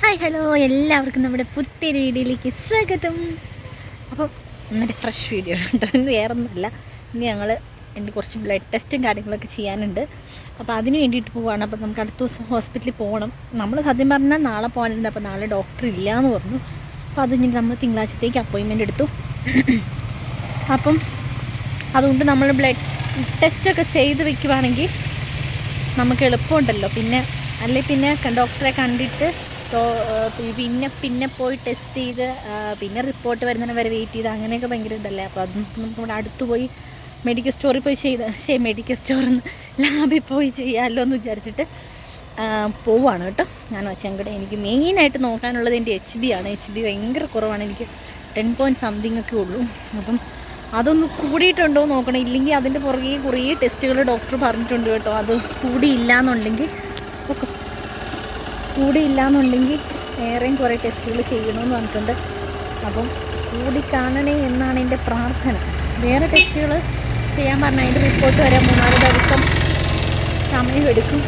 Hi hello എല്ലാവർക്കും നമ്മുടെ പുതിയൊരു വീഡിയോയിലേക്ക് സ്വാഗതം. അപ്പം ഇന്നൊരു ഫ്രഷ് വീഡിയോ കേട്ടോ. ഇന്ന് വേറൊന്നുമല്ല, ഇനി എനിക്ക് കുറച്ച് ബ്ലഡ് ടെസ്റ്റും കാര്യങ്ങളൊക്കെ ചെയ്യാനുണ്ട്. അപ്പോൾ അതിന് വേണ്ടിയിട്ട് പോവുകയാണ്. അപ്പോൾ നമുക്ക് അടുത്ത ദിവസം ഹോസ്പിറ്റലിൽ പോകണം. നമ്മൾ സത്യം പറഞ്ഞാൽ നാളെ പോകാനുണ്ട്. അപ്പോൾ നാളെ ഡോക്ടർ ഇല്ല എന്ന് പറഞ്ഞു. അപ്പോൾ അത് ഇനി നമ്മൾ തിങ്കളാഴ്ചത്തേക്ക് അപ്പോയിൻമെൻ്റ് എടുത്തു. അപ്പം അതുകൊണ്ട് നമ്മൾ ബ്ലഡ് ടെസ്റ്റൊക്കെ ചെയ്ത് വെക്കുവാണെങ്കിൽ നമുക്ക് എളുപ്പമുണ്ടല്ലോ. പിന്നെ ഡോക്ടറെ കണ്ടിട്ട് പിന്നെ പോയി ടെസ്റ്റ് ചെയ്ത് പിന്നെ റിപ്പോർട്ട് വരുന്നതിന് വരെ വെയിറ്റ് ചെയ്ത് അങ്ങനെയൊക്കെ ഭയങ്കര ഇതല്ലേ. അപ്പോൾ അത് നമുക്ക് ഇവിടെ അടുത്ത് പോയി മെഡിക്കൽ സ്റ്റോറിൽ പോയി മെഡിക്കൽ സ്റ്റോറിൽ ലാബിൽ പോയി ചെയ്യാമല്ലോ എന്ന് വിചാരിച്ചിട്ട് പോവാണ് കേട്ടോ. ഞാൻ ചെങ്കട എനിക്ക് മെയിനായിട്ട് നോക്കാനുള്ളത് എൻ്റെ HB ആണ്. HB ഭയങ്കര കുറവാണ്, എനിക്ക് 10 പോയിൻറ്റ് സംതിങ് ഒക്കെ ഉള്ളൂ. അപ്പം അതൊന്ന് കൂടിയിട്ടുണ്ടോ നോക്കണം. ഇല്ലെങ്കിൽ അതിൻ്റെ പുറകെ കുറേ ടെസ്റ്റുകൾ ഡോക്ടർ പറഞ്ഞിട്ടുണ്ട് കേട്ടോ. അത് കൂടിയില്ലാന്നുണ്ടെങ്കിൽ വേറെയും കുറേ ടെസ്റ്റുകൾ ചെയ്യണമെന്ന് പറഞ്ഞിട്ടുണ്ട്. അപ്പം കൂടി കാണണേ എന്നാണ് എൻ്റെ പ്രാർത്ഥന. വേറെ ടെസ്റ്റുകൾ ചെയ്യാൻ പറഞ്ഞാൽ അതിൻ്റെ റിപ്പോർട്ട് വരാൻ 3-4 ദിവസം സമയമെടുക്കും.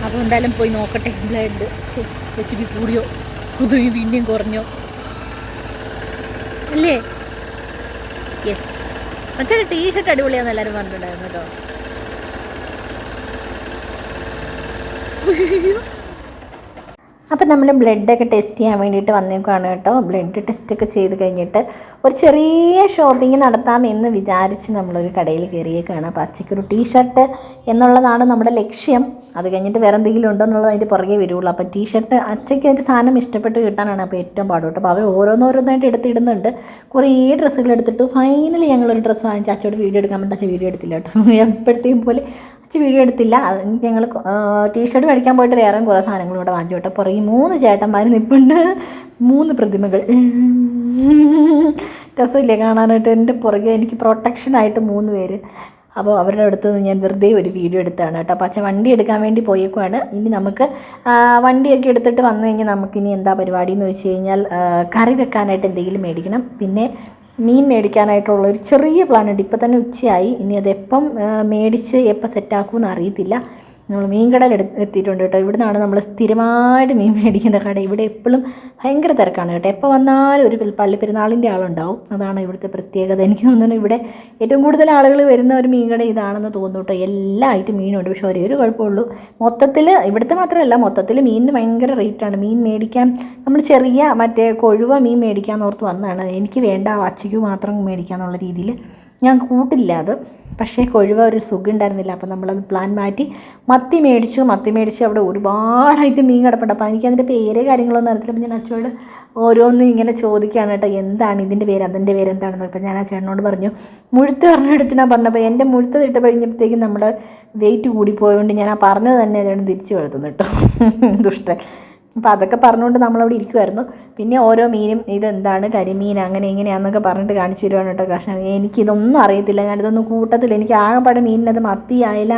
അപ്പോൾ എന്തായാലും പോയി നോക്കട്ടെ. ബ്ലഡ് HB കൂടിയോ അതോ വീണ്ടും കുറഞ്ഞോ അല്ലേ? യെസ്, അച്ഛൻ്റെ ടീഷർട്ട് അടിപൊളിയാണെന്ന് എല്ലാവരും പറഞ്ഞിട്ടുണ്ടായിരുന്നു കേട്ടോ. അപ്പം നമ്മൾ ബ്ലഡൊക്കെ ടെസ്റ്റ് ചെയ്യാൻ വേണ്ടിയിട്ട് വന്നേക്കാണ് കേട്ടോ. ബ്ലഡ് ടെസ്റ്റൊക്കെ ചെയ്ത് കഴിഞ്ഞിട്ട് ഒരു ചെറിയ ഷോപ്പിംഗ് നടത്താമെന്ന് വിചാരിച്ച് നമ്മളൊരു കടയിൽ കയറിയേക്കാണ്. അപ്പോൾ അച്ചയ്ക്കൊരു ടീഷർട്ട് എന്നുള്ളതാണ് നമ്മുടെ ലക്ഷ്യം. അത് കഴിഞ്ഞിട്ട് വേറെ എന്തെങ്കിലും ഉണ്ടോ എന്നുള്ളത് അതിൻ്റെ പുറകെ വരുള്ളൂ. അപ്പോൾ ടീഷർട്ട് അച്ചയ്ക്ക് അതിൻ്റെ സാധനം ഇഷ്ടപ്പെട്ട് കിട്ടാനാണ് അപ്പോൾ ഏറ്റവും പാടും. അപ്പോൾ അവർ ഓരോന്നോരോന്നായിട്ട് എടുത്തിടുന്നുണ്ട്. കുറേ ഡ്രസ്സുകൾ എടുത്തിട്ട് ഫൈനലി ഞങ്ങളൊരു ഡ്രസ്സ് വാങ്ങിച്ച് അച്ചയോട് വീഡിയോ എടുക്കാൻ പറ്റും. അച്ഛൻ വീഡിയോ എടുത്തില്ല കേട്ടോ. എപ്പോഴത്തേക്കും പോലെ വീഡിയോ എടുത്തില്ല. ഞങ്ങൾ ടീഷർട്ട് മേടിക്കാൻ പോയിട്ട് വേറെ കുറേ സാധനങ്ങളും ഇവിടെ വാങ്ങിച്ചു കേട്ടോ. പുറകെ 3 ചേട്ടന്മാർ നിൽപ്പുണ്ട്, 3 പ്രതിമകൾ. രസമില്ലേ കാണാനായിട്ട്? എൻ്റെ പുറകെ എനിക്ക് പ്രൊട്ടക്ഷനായിട്ട് 3 പേര്. അപ്പോൾ അവരുടെ അടുത്ത് നിന്ന് ഞാൻ വെറുതെ ഒരു വീഡിയോ എടുത്താണ് കേട്ടോ. അപ്പോൾ അച്ഛൻ വണ്ടി എടുക്കാൻ വേണ്ടി പോയേക്കുവാണ്. ഇനി നമുക്ക് വണ്ടിയൊക്കെ എടുത്തിട്ട് വന്നു കഴിഞ്ഞാൽ നമുക്കിനി എന്താ പരിപാടി എന്ന് വെച്ച് കഴിഞ്ഞാൽ കറി വെക്കാനായിട്ട് എന്തെങ്കിലും മേടിക്കണം. പിന്നെ മീൻ മേടിക്കാനായിട്ടുള്ള ഒരു ചെറിയ പ്ലാനുണ്ട്. ഇപ്പം തന്നെ ഉച്ചയായി. ഇനി അതെപ്പം മേടിച്ച് എപ്പം സെറ്റാക്കുമെന്ന് അറിയത്തില്ല. നമ്മൾ മീൻ കടയിൽ എത്തിയിട്ടുണ്ട് കേട്ടോ. ഇവിടെ നിന്നാണ് നമ്മൾ സ്ഥിരമായിട്ട് മീൻ മേടിക്കുന്ന കട. ഇവിടെ എപ്പോഴും ഭയങ്കര തിരക്കാണ് കേട്ടോ. എപ്പോൾ വന്നാലും ഒരു പള്ളി പെരുന്നാളിൻ്റെ ആളുണ്ടാവും. അതാണ് ഇവിടുത്തെ പ്രത്യേകത. എനിക്ക് തോന്നുന്നു ഇവിടെ ഏറ്റവും കൂടുതൽ ആളുകൾ വരുന്ന ഒരു മീൻ കട ഇതാണെന്ന് തോന്നുന്നു കേട്ടോ. എല്ലായിട്ടും മീനുണ്ട്. പക്ഷേ ഒരു കുഴപ്പമുള്ളൂ, മൊത്തത്തിൽ ഇവിടുത്തെ മാത്രമല്ല, മൊത്തത്തിൽ മീനിന് ഭയങ്കര റേറ്റാണ്. മീൻ മേടിക്കാൻ നമ്മൾ ചെറിയ കൊഴുവ മീൻ മേടിക്കാമെന്ന് ഓർത്ത് വന്നതാണ്. എനിക്ക് വേണ്ട, അച്ചയ്ക്ക് മാത്രം മേടിക്കാമെന്നുള്ള രീതിയിൽ ഞാൻ കൂട്ടില്ല അത്. പക്ഷേ കൊഴുവ ഒരു സുഖം ഉണ്ടായിരുന്നില്ല. അപ്പോൾ നമ്മളത് പ്ലാൻ മാറ്റി മത്തി മേടിച്ച് അവിടെ ഒരുപാടായിട്ട് മീൻ കിടപ്പുണ്ട്. അപ്പോൾ എനിക്കതിൻ്റെ പേര് കാര്യങ്ങളൊന്നും അറിയത്തില്ല. അപ്പോൾ ഞാൻ അച്ഛനോട് ഓരോന്നും ഇങ്ങനെ ചോദിക്കുകയാണ് കേട്ടോ, എന്താണ് ഇതിൻ്റെ പേര്, അതിൻ്റെ പേര് എന്താണെന്ന്. അപ്പോൾ ഞാൻ ആ ചേട്ടനോട് പറഞ്ഞു, മുഴുത്ത് പറഞ്ഞെടുത്തിനാണ് പറഞ്ഞപ്പോൾ എൻ്റെ മുഴുത്ത് ഇട്ട് കഴിഞ്ഞപ്പോഴത്തേക്കും നമ്മുടെ വെയിറ്റ് കൂടിപ്പോയതുകൊണ്ട് ഞാൻ ആ പറഞ്ഞത് തന്നെ ചേട്ടൻ തിരിച്ചു കൊടുത്തുന്നു കേട്ടോ. ദുഷ്ടൻ. അപ്പോൾ അതൊക്കെ പറഞ്ഞുകൊണ്ട് നമ്മളവിടെ ഇരിക്കുമായിരുന്നു. പിന്നെ ഓരോ മീനും ഇതെന്താണ് കരിമീൻ അങ്ങനെ ഇങ്ങനെയാണെന്നൊക്കെ പറഞ്ഞിട്ട് കാണിച്ചു തരുവാണ് കേട്ടോ. കഷ്ണം എനിക്കിതൊന്നും അറിയത്തില്ല, ഞാനിതൊന്നും കൂട്ടത്തില്ല. എനിക്ക് ആകെപ്പാടെ മീനിനത് മത്തി, അയല,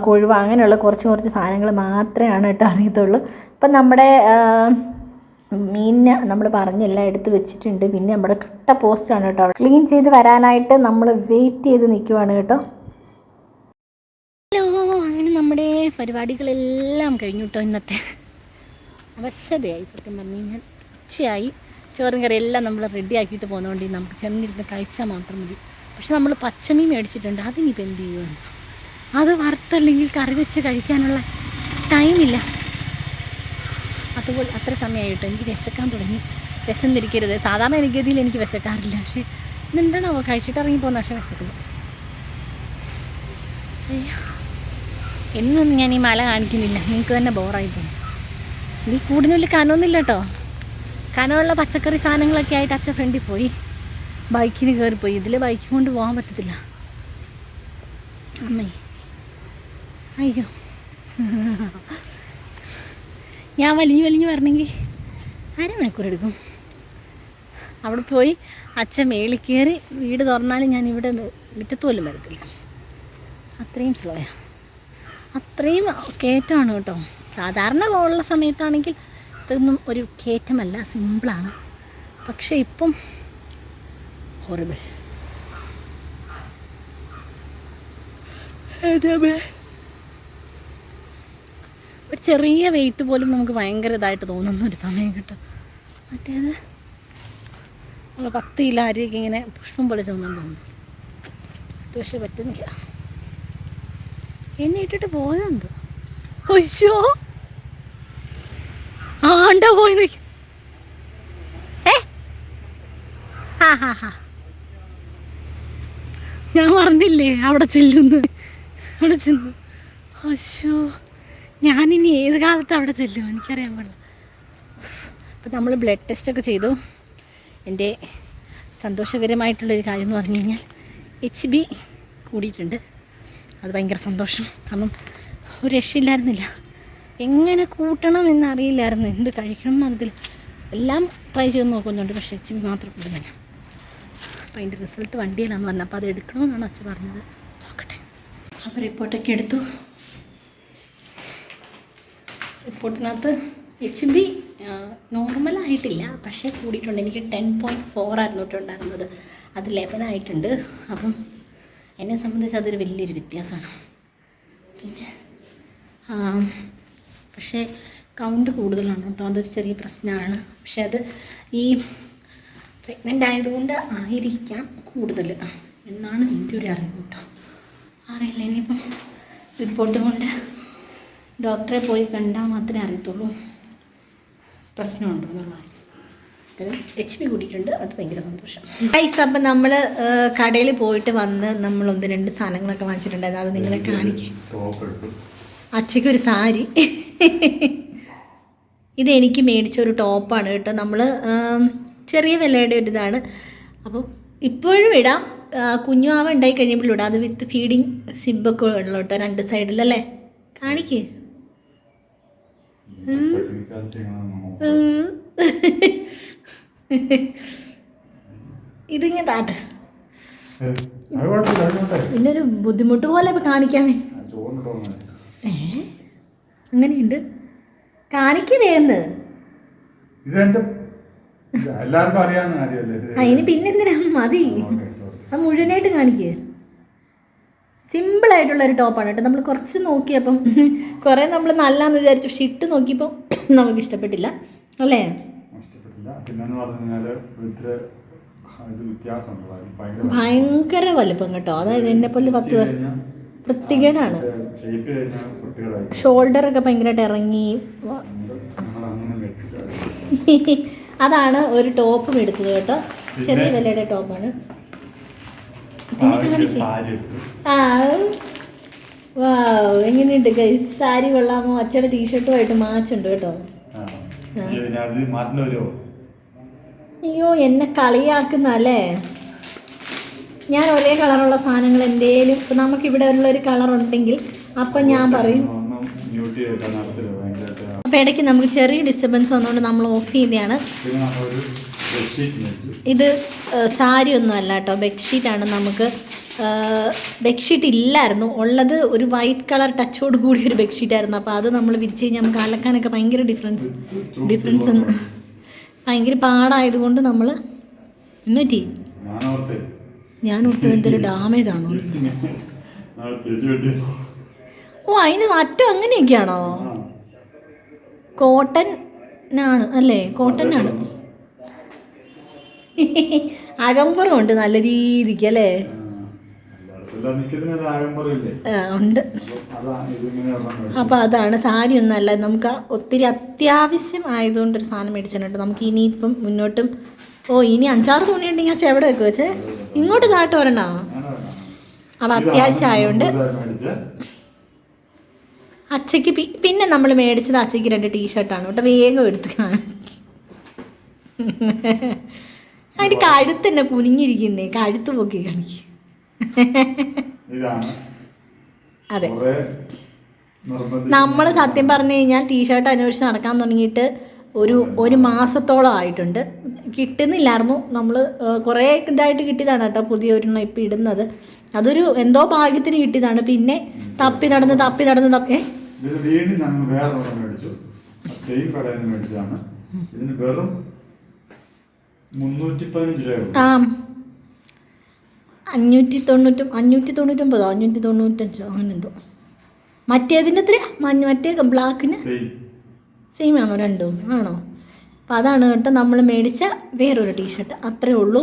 കൊഴുവ അങ്ങനെയുള്ള കുറച്ച് സാധനങ്ങൾ മാത്രമാണ് കേട്ടോ അറിയത്തുള്ളൂ. അപ്പം നമ്മുടെ മീനിനെ നമ്മൾ പറഞ്ഞെല്ലാം എടുത്ത് വെച്ചിട്ടുണ്ട്. പിന്നെ നമ്മുടെ കിട്ട പോസ്റ്റാണ് കേട്ടോ. ക്ലീൻ ചെയ്ത് വരാനായിട്ട് നമ്മൾ വെയിറ്റ് ചെയ്ത് നിൽക്കുവാണ് കേട്ടോ. ഹലോ, അങ്ങനെ നമ്മുടെ പരിപാടികളെല്ലാം കഴിഞ്ഞു കേട്ടോ. ഇന്നത്തെ അവശതയായി സത്യം പറഞ്ഞു കഴിഞ്ഞാൽ. ഉച്ചയായി, ചോറും കറി എല്ലാം നമ്മൾ റെഡി ആക്കിയിട്ട് പോകുന്നതുകൊണ്ട് നമുക്ക് ചെന്നിരുന്ന് കഴിച്ചാൽ മാത്രം മതി. പക്ഷെ നമ്മൾ പച്ചമീൻ മേടിച്ചിട്ടുണ്ട്. അതിനിപ്പോൾ എന്ത് ചെയ്യുമെന്ന്, അത് വറുത്തല്ലെങ്കിൽ കറി വെച്ച് കഴിക്കാനുള്ള ടൈമില്ല. അതുപോലെ അത്ര സമയമായിട്ടോ എനിക്ക് വിശക്കാൻ തുടങ്ങി. വിശന്നിരിക്കരുത്. സാധാരണ ഗതിയിൽ എനിക്ക് വിശക്കാറില്ല. പക്ഷേ ഇന്നെന്താണോ കഴിച്ചിട്ട് ഇറങ്ങി പോകുന്ന, പക്ഷേ വിശക്കുന്നു. എന്നൊന്നും ഞാൻ ഈ മല കാണിക്കുന്നില്ല, നിങ്ങൾക്ക് തന്നെ ബോറായി പോകും. ഈ കൂടിനുള്ളിൽ കനമൊന്നുമില്ല കേട്ടോ. കനമുള്ള പച്ചക്കറി സാധനങ്ങളൊക്കെ ആയിട്ട് അച്ഛൻ ഫ്രണ്ടിൽ പോയി, ബൈക്കിന് കയറിപ്പോയി. ഇതിൽ ബൈക്ക് കൊണ്ട് പോകാൻ പറ്റത്തില്ല. അമ്മേ അയ്യോ, ഞാൻ വലിഞ്ഞ് വരണമെങ്കിൽ 1/2 മണിക്കൂർ എടുക്കും. അവിടെ പോയി അച്ഛൻ മേളിൽ കയറി വീട് തുറന്നാലും ഞാൻ ഇവിടെ മുറ്റത്ത് പോലും വരത്തില്ല. അത്രയും സ്ലോയാണ്, അത്രയും കയറ്റമാണ് കേട്ടോ. സാധാരണ ഉള്ള സമയത്താണെങ്കിൽ ഇതൊന്നും ഒരു കയറ്റമല്ല, സിമ്പിളാണ്. പക്ഷേ ഇപ്പം ഹൊറിബിൾ. ഒരു ചെറിയ വെയിറ്റ് പോലും നമുക്ക് ഭയങ്കര ഇതായിട്ട് തോന്നുന്ന ഒരു സമയം കിട്ടും. മറ്റേത് നമ്മൾ 10 കിലോ അരിയൊക്കെ ഇങ്ങനെ പുഷ്പം പോലെ തോന്നുന്നു തോന്നുന്നു. ഇത് പക്ഷെ പറ്റുന്നില്ല. എന്നെ ഇട്ടിട്ട് പോയെന്തോ. ഒയ്യോ ആണ്ട പോയി നിൽക്ക. ഞാൻ പറഞ്ഞില്ലേ അവിടെ ചെല്ലുന്നു. അവിടെ ചെന്നു. അയ്യോ ഞാനിനി ഏത് കാലത്ത് അവിടെ ചെല്ലും എനിക്കറിയാൻ പാടില്ല. അപ്പം നമ്മൾ ബ്ലഡ് ടെസ്റ്റൊക്കെ ചെയ്തു. എൻ്റെ സന്തോഷകരമായിട്ടുള്ളൊരു കാര്യം എന്ന് പറഞ്ഞു കഴിഞ്ഞാൽ HB കൂടിയിട്ടുണ്ട്. അത് ഭയങ്കര സന്തോഷം. കാരണം ഒരു രക്ഷയില്ലായിരുന്നില്ല. എങ്ങനെ കൂട്ടണം എന്നറിയില്ലായിരുന്നു. എന്ത് കഴിക്കണം എന്നറിയത്തില്ല. എല്ലാം ട്രൈ ചെയ്ത് നോക്കുന്നുണ്ട്. പക്ഷേ HB മാത്രം കൂടുന്നില്ല. അപ്പോൾ അതിൻ്റെ റിസൾട്ട് വണ്ടിയിലാണെന്ന് പറഞ്ഞത്. അപ്പോൾ അത് എടുക്കണമെന്നാണ് അച്ഛൻ പറഞ്ഞത്. നോക്കട്ടെ. അപ്പോൾ റിപ്പോർട്ടൊക്കെ എടുത്തു. റിപ്പോർട്ടിനകത്ത് HB നോർമലായിട്ടില്ല, പക്ഷേ കൂടിയിട്ടുണ്ട്. എനിക്ക് 10.4 ആയിരുന്നു ഉണ്ടായിരുന്നത്. അത് 11 ആയിട്ടുണ്ട്. അപ്പം എന്നെ സംബന്ധിച്ച് അതൊരു വലിയൊരു വ്യത്യാസമാണ്. പിന്നെ പക്ഷേ കൗണ്ട് കൂടുതലാണ് കേട്ടോ. അതൊരു ചെറിയ പ്രശ്നമാണ്. പക്ഷേ അത് ഈ പ്രഗ്നൻ്റ് ആയതുകൊണ്ട് ആയിരിക്കാം കൂടുതൽ എന്നാണ് എൻ്റെ ഒരു അറിവ് കേട്ടോ. അറിയില്ല, ഇനിയിപ്പം റിപ്പോർട്ട് കൊണ്ട് ഡോക്ടറെ പോയി കണ്ടാൽ മാത്രമേ അറിയത്തുള്ളൂ പ്രശ്നമുണ്ടോ എന്നുള്ളത്. HB കൂടിയിട്ടുണ്ട്. അത് ഭയങ്കര സന്തോഷം. ഗൈസ്, അപ്പം നമ്മൾ കടയിൽ പോയിട്ട് വന്ന് നമ്മൾ 1-2 സാധനങ്ങളൊക്കെ വാങ്ങിച്ചിട്ടുണ്ടായിരുന്നു. അത് നിങ്ങളെ കാണിക്കാം. അച്ഛയ്ക്കൊരു സാരി. ഇത് എനിക്ക് മേടിച്ചൊരു ടോപ്പാണ് കേട്ടോ. നമ്മൾ ചെറിയ വിലയുടെ ഒരു ഇതാണ്. അപ്പം ഇപ്പോഴും ഇടാം. കുഞ്ഞുമാവ ഉണ്ടായി കഴിയുമ്പോഴും ഇടാം. അത് വിത്ത് ഫീഡിങ് സിബൊക്കെ ഉള്ളു കേട്ടോ 2 സൈഡിലല്ലേ. കാണിക്കേ. ഇതിങ്ങനെ താട്ട്. പിന്നെ ഒരു ബുദ്ധിമുട്ട് പോലെ കാണിക്കാൻ വേണ്ടി. അങ്ങനെയുണ്ട്. കാണിക്കുന്നേന്ന് അതിന് പിന്നെന്തിനാ മതി. അത് മുഴുവനായിട്ട് കാണിക്കുക. സിമ്പിളായിട്ടുള്ളൊരു ടോപ്പാണ് കേട്ടോ. നമ്മൾ കുറച്ച് നോക്കിയപ്പം കുറേ നമ്മൾ നല്ലതെന്ന് വിചാരിച്ചു. പക്ഷെ ഇട്ട് നോക്കിയപ്പോൾ നമുക്ക് ഇഷ്ടപ്പെട്ടില്ല അല്ലേ. ഭയങ്കര വലുപ്പം കേട്ടോ. അതായത് എന്നെപ്പോലെ 10 പേർ വൃത്തികേടാണ്. ഷോൾഡറൊക്കെ ഭയങ്കരമായിട്ട് ഇറങ്ങി. അതാണ് ഒരു ടോപ്പും എടുത്തത് കേട്ടോ. ചെറിയ വിലയുടെ ടോപ്പാണ്. എങ്ങനെയുണ്ട് ഗൈസ്? സാരി കൊള്ളാമോ? അച്ഛയുടെ ടീഷർട്ടുമായിട്ട് മാച്ചുണ്ട് കേട്ടോ. അയ്യോ എന്നെ കളിയാക്കുന്നല്ലേ. ഞാൻ ഒരേ കളറുള്ള സാധനങ്ങൾ എന്തേലും ഇപ്പം നമുക്കിവിടെ ഉള്ളൊരു കളർ ഉണ്ടെങ്കിൽ അപ്പം ഞാൻ പറയും. അപ്പം ഇടയ്ക്ക് നമുക്ക് ചെറിയ ഡിസ്റ്റർബൻസ് വന്നുകൊണ്ട് നമ്മൾ ഓഫ് ചെയ്തതാണ്. ഇത് സാരി ഒന്നും അല്ല കേട്ടോ, ബെഡ്ഷീറ്റാണ്. നമുക്ക് ബെഡ്ഷീറ്റ് ഇല്ലായിരുന്നു, ഉള്ളത് ഒരു വൈറ്റ് കളർ ടച്ചോട് കൂടി ഒരു ബെഡ്ഷീറ്റായിരുന്നു. അപ്പോൾ അത് നമ്മൾ വിരിച്ച് കഴിഞ്ഞാൽ നമുക്ക് അലക്കാനൊക്കെ ഭയങ്കര ഡിഫറൻസ് ഭയങ്കര പാടായതുകൊണ്ട് നമ്മൾ ഇന്നറ്റി ഞാൻ ഓർത്ത് എന്തൊരു ഡാമേജ് ആണോ. ഓ അതിന് അറ്റം അങ്ങനെയൊക്കെയാണോ? കോട്ടൺ ആണ് അല്ലേ? കോട്ടൺ ആണ്. അകമ്പുറമുണ്ട് നല്ല രീതിക്ക് അല്ലേ. ഉണ്ട്. അപ്പോൾ അതാണ്, സാരി ഒന്നല്ല. നമുക്ക് ഒത്തിരി അത്യാവശ്യം ആയതുകൊണ്ടൊരു സാധനം മേടിച്ചിട്ടുണ്ട്. നമുക്ക് ഇനിയിപ്പം മുന്നോട്ടും ഇനി 5-6 തുണി ഉണ്ടെങ്കിൽ അച്ഛൻ എവിടെ വെക്കും വെച്ച് ഇങ്ങോട്ട് താട്ട് വരണോ. അപ്പം അത്യാവശ്യം ആയതുകൊണ്ട് അച്ഛയ്ക്ക് പിന്നെ നമ്മൾ മേടിച്ചത് അച്ഛയ്ക്ക് 2 ടീഷർട്ടാണ് കേട്ടോ. വേഗം എടുത്ത് കാണാൻ. അതിൻ്റെ കഴുത്ത് തന്നെ കുനിഞ്ഞിരിക്കുന്നേ, കഴുത്ത് പൊക്കി കാണിക്കും. അതെ, നമ്മൾ സത്യം പറഞ്ഞു കഴിഞ്ഞാൽ ടീഷർട്ട് അന്വേഷിച്ച് നടക്കാൻ തുടങ്ങിയിട്ട് ഒരു മാസത്തോളം ആയിട്ടുണ്ട്. കിട്ടുന്നില്ലായിരുന്നു. നമ്മൾ കുറേ ഇതായിട്ട് കിട്ടിയതാണ് കേട്ടോ പുതിയൊരെണ്ണം ഇപ്പം ഇടുന്നത്. അതൊരു എന്തോ ഭാഗ്യത്തിന് കിട്ടിയതാണ്. പിന്നെ തപ്പി നടന്ന് ആ 599 595 അങ്ങനെ എന്തോ മറ്റേതിൻ്റെ എത്ര മറ്റേ ബ്ലാക്കിന് സെയിം ആണോ രണ്ടും ആണോ? അപ്പം അതാണ് കേട്ടോ നമ്മൾ മേടിച്ച വേറൊരു ടീഷർട്ട്. അത്രേ ഉള്ളൂ.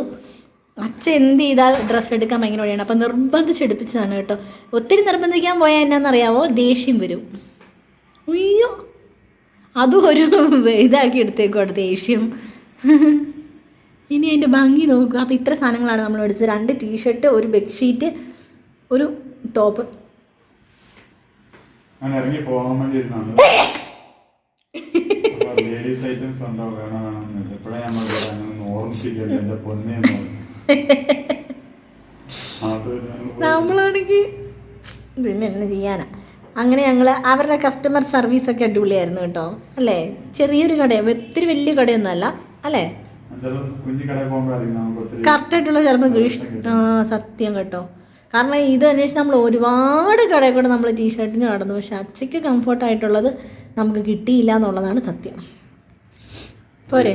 അച്ഛൻ എന്ത് ചെയ്താൽ ഡ്രസ്സ് എടുക്കാൻ ഭയങ്കര വഴിയാണ്. അപ്പം നിർബന്ധിച്ചെടുപ്പിച്ചതാണ് കേട്ടോ. ഒത്തിരി നിർബന്ധിക്കാൻ പോയാൽ എന്നാണെന്നറിയാവോ, ദേഷ്യം വരും. അയ്യോ, അതും ഒരു ഇതാക്കി എടുത്തേക്കോട്ടെ ദേഷ്യം. ഇനി അതിൻ്റെ ഭംഗി നോക്കുക. അപ്പോൾ ഇത്ര സാധനങ്ങളാണ് നമ്മൾ മേടിച്ചത്. 2 ടീഷർട്ട്, ഒരു ബെഡ്ഷീറ്റ്, ഒരു ടോപ്പ്. ഇറങ്ങി പോകാൻ വേണ്ടി ലേഡീസ് ഐറ്റംസ് ഉണ്ടോ വേണമെന്ന് വെച്ചപ്പോഴേ നമ്മൾ ഓർമ്മിപ്പിക്കല്ലോ എൻ്റെ പൊന്നെന്ന് പറഞ്ഞു. നമ്മളാണെങ്കിൽ പിന്നെ എന്നെ ചെയ്യാനാ. അങ്ങനെ ഞങ്ങൾ അവരുടെ കസ്റ്റമർ സർവീസൊക്കെ അടിപൊളിയായിരുന്നു കേട്ടോ, അല്ലേ? ചെറിയൊരു കടയാണ്, ഒത്തിരി വലിയ കടയൊന്നും അല്ല, അല്ലേ? കറക്റ്റായിട്ടുള്ള ചിലപ്പോൾ സത്യം കേട്ടോ. കാരണം ഇത് അന്വേഷിച്ച് നമ്മൾ ഒരുപാട് കടയിൽ കൂടെ നമ്മൾ ടീഷർട്ടിന് നടന്നു. പക്ഷെ അച്ഛയ്ക്ക് കംഫർട്ടായിട്ടുള്ളത് നമുക്ക് കിട്ടിയില്ല എന്നുള്ളതാണ് സത്യം. പോരെ?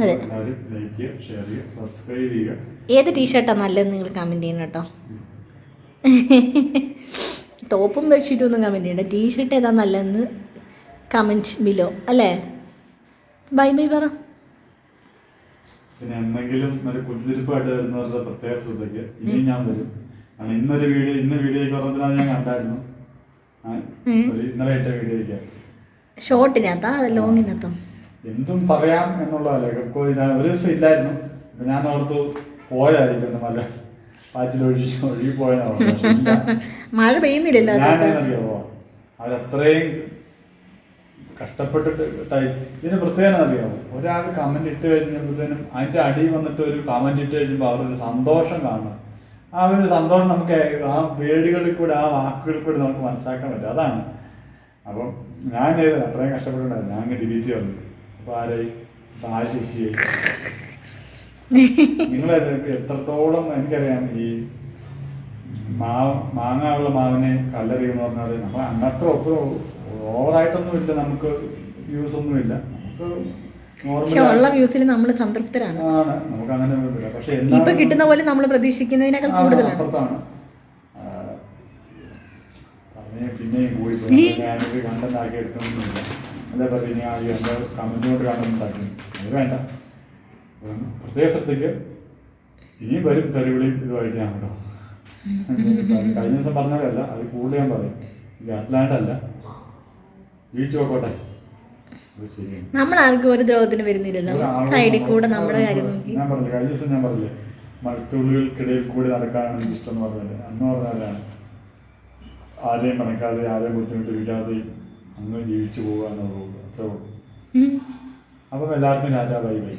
അതെ. ഏത് ടീഷർട്ടാണ് നല്ലതെന്ന് നിങ്ങൾ കമൻറ്റ് ചെയ്യണം കേട്ടോ. ടോപ്പും ബെഡ്ഷീറ്റും ഒന്നും കമൻറ്റ് ചെയ്യണ്ട. ടീഷർട്ട് ഏതാ നല്ലതെന്ന് കമൻറ്റ് ബിലോ, അല്ലേ? ബൈ ബൈ പറ. പിന്നെ എന്തെങ്കിലും ഒരു കുതിരിപ്പായിട്ട് വരുന്നവരുടെ പ്രത്യേക ശ്രദ്ധയ്ക്ക് ഇനി ഞാൻ വരും. ഇന്ന് വീഡിയോയ്ക്ക് പറഞ്ഞാൽ ഞാൻ കണ്ടായിരുന്നു. ഇന്നലെ ഇട്ട വീഡിയോയ്ക്ക് ഷോർട്ടിനകത്താ ലോങ്ങിനകത്തോ എന്തും പറയാം എന്നുള്ളതല്ലേ. ഞാൻ ഒരു ദിവസം ഇല്ലായിരുന്നു. അപ്പൊ ഞാൻ ഓർത്തു പോയായിരിക്കും മല പാച്ചിലൊഴുകി പോയെന്നാണ്. മഴ പെയ്യുന്നില്ലല്ലോ. ഞാനറിയാമോ, അവരത്രയും കഷ്ടപ്പെട്ടിട്ട് ഇതിന് പ്രത്യേകം അറിയാമോ, ഒരാൾ കമന്റ് ഇട്ട് കഴിഞ്ഞപ്പോഴത്തേനും അതിന്റെ അടി വന്നിട്ട് ഒരു കമന്റ് ഇട്ട് കഴിയുമ്പോൾ അവരൊരു സന്തോഷം കാണണം. ആ ഒരു സന്തോഷം നമുക്ക് ആ വേർഡുകളിൽ കൂടെ, ആ വാക്കുകളിൽ കൂടെ നമുക്ക് മനസ്സിലാക്കാൻ പറ്റും. അതാണ്. അപ്പം ഞാൻ ചെയ്തത് അത്രയും കഷ്ടപ്പെട്ടിട്ടുണ്ടായിരുന്നു. ഞാൻ ഡിലീറ്റ് ചെയ്തു. അപ്പോൾ ആരായി ശശിയായി. നിങ്ങളത് എത്രത്തോളം എനിക്കറിയാം. ഈ മാങ്ങയുള്ള മാവിനെ കല്ലെറിയെന്ന് പറഞ്ഞാൽ നമ്മൾ അങ്ങനത്തെ ഒത്തിരി ഓവറായിട്ടൊന്നും ഇല്ല, നമുക്ക് വ്യൂസ് ഒന്നും ഇല്ല. ഉള്ള വ്യൂസിൽ നമ്മൾ സംതൃപ്തരാണ്. നമുക്ക് അങ്ങനെ ഒന്നുമില്ല. പക്ഷെ ഇപ്പൊ കിട്ടുന്ന പോലെ നമ്മൾ പ്രതീക്ഷിക്കുന്നതിനേക്കാൾ കൂടുതലാണ്. അപ്പുറത്താണ്. പിന്നെയും പോയി ഞാനൊരു കണ്ടന്റ് ആക്കി എടുക്കണമെന്നില്ല. അല്ലേ പറഞ്ഞ എന്താ കമന്റ് കൊണ്ട് കണ്ടുണ്ടാക്കി അത് വേണ്ട. പ്രത്യേക ശ്രദ്ധയ്ക്ക് ഇനിയും വരും തെരുവിളിയും ഇതുമായിട്ട് ഞാൻ കേട്ടോ. കഴിഞ്ഞ ദിവസം പറഞ്ഞതല്ല, അത് കൂടുതൽ ഞാൻ പറയും. ഗ്യാസിലായിട്ടല്ല, വീഴ്ച നോക്കോട്ടെ. നമ്മൾ ആർക്കും ഒരു ദ്രോഹത്തിന് വരുന്നില്ലല്ലോ. സൈഡിൽ കൂടെ നമ്മുടെ കാര്യം നോക്കി. ഞാൻ പറഞ്ഞു കഴിഞ്ഞ ദിവസം ഞാൻ പറഞ്ഞില്ലേ, മഴത്തുള്ളികൾക്കിടയിൽ കൂടി നടക്കാനാണ് എനിക്ക് ഇഷ്ടം എന്ന് പറഞ്ഞത്. അന്ന് പറഞ്ഞാലാണ് ആരെയും പണക്കാതെ ആരെയും ബുദ്ധിമുട്ടിപ്പിക്കാതെ അങ്ങ് ജീവിച്ചു പോകാന്നുള്ളൂ. അത്രേ ഉള്ളൂ. അപ്പം എല്ലാവർക്കും ടാറ്റാ ബൈ ബൈ.